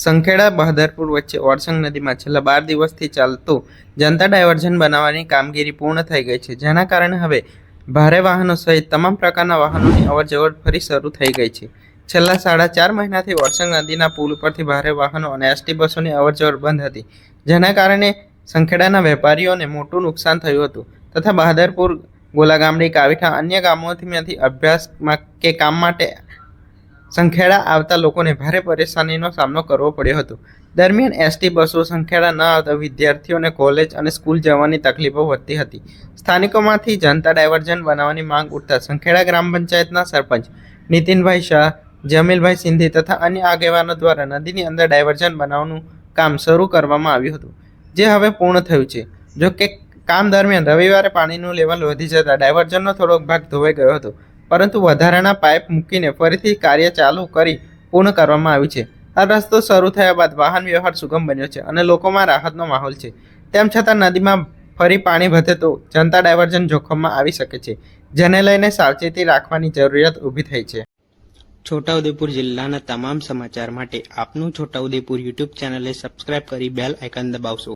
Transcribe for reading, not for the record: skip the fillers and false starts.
સંખેડા બહાદરપુર વચ્ચે ઓરસંગ નદીમાં છેલ્લા 12 દિવસથી ચાલતું જનતા ડાયવર્ઝન બનાવવાની કામગીરી પૂર્ણ થઈ ગઈ છે, જેના કારણે હવે ભારે વાહનો સહિત તમામ પ્રકારના વાહનોની અવરજવર ફરી શરૂ થઈ ગઈ છે. છેલ્લા 4.5 મહિનાથી ઓરસંગ નદીના પુલ ઉપરથી ભારે વાહનો અને એસટી બસોની અવરજવર બંધ હતી, જેના કારણે સંખેડાના વેપારીઓને મોટું નુકસાન થયું હતું તથા બહાદરપુર, ગોલાગામડી, કાવીઠા અન્ય ગામોમાંથી અભ્યાસ કે કામ માટે સંખેડા આવતા લોકોને ભારે પરેશાનીનો સામનો કરવો પડ્યો હતો. દરમિયાન એસટી બસો સંખેડા ન આવતા વિદ્યાર્થીઓને કોલેજ અને સ્કૂલ જવાની તકલીફો વધતી હતી. સ્થાનિકોમાંથી જનતા ડાયવર્ઝન બનાવવાની માંગ ઉઠતા સંખેડા ગ્રામ પંચાયતના સરપંચ નીતિનભાઈ શાહ, જમીલભાઈ સિંધી તથા અન્ય આગેવાનો દ્વારા નદીની અંદર ડાયવર્ઝન બનાવવાનું કામ શરૂ કરવામાં આવ્યું હતું, જે હવે પૂર્ણ થયું છે. જો કે કામ દરમિયાન રવિવારે પાણીનું લેવલ વધી જતા ડાયવર્ઝનનો થોડોક ભાગ ધોવાઈ ગયો હતો, પરંતુ વધારાના પાઇપ મૂકીને ફરીથી કાર્ય ચાલુ કરી પૂર્ણ કરવામાં આવ્યું છે. આ રસ્તો શરૂ થયા બાદ વાહન વ્યવહાર સુગમ બન્યો છે અને લોકોમાં રાહતનો માહોલ છે. તેમ છતાં નદીમાં ફરી પાણી વધે તો જનતા ડાયવર્ઝન જોખમમાં આવી શકે છે, જેને લઈને સાવચેતી રાખવાની જરૂરિયાત ઊભી થઈ છે. છોટાઉદેપુર જિલ્લાના તમામ સમાચાર માટે આપનું છોટાઉદેપુર યુટ્યુબ ચેનલને સબસ્ક્રાઇબ કરી બેલ આઇકન દબાવશો.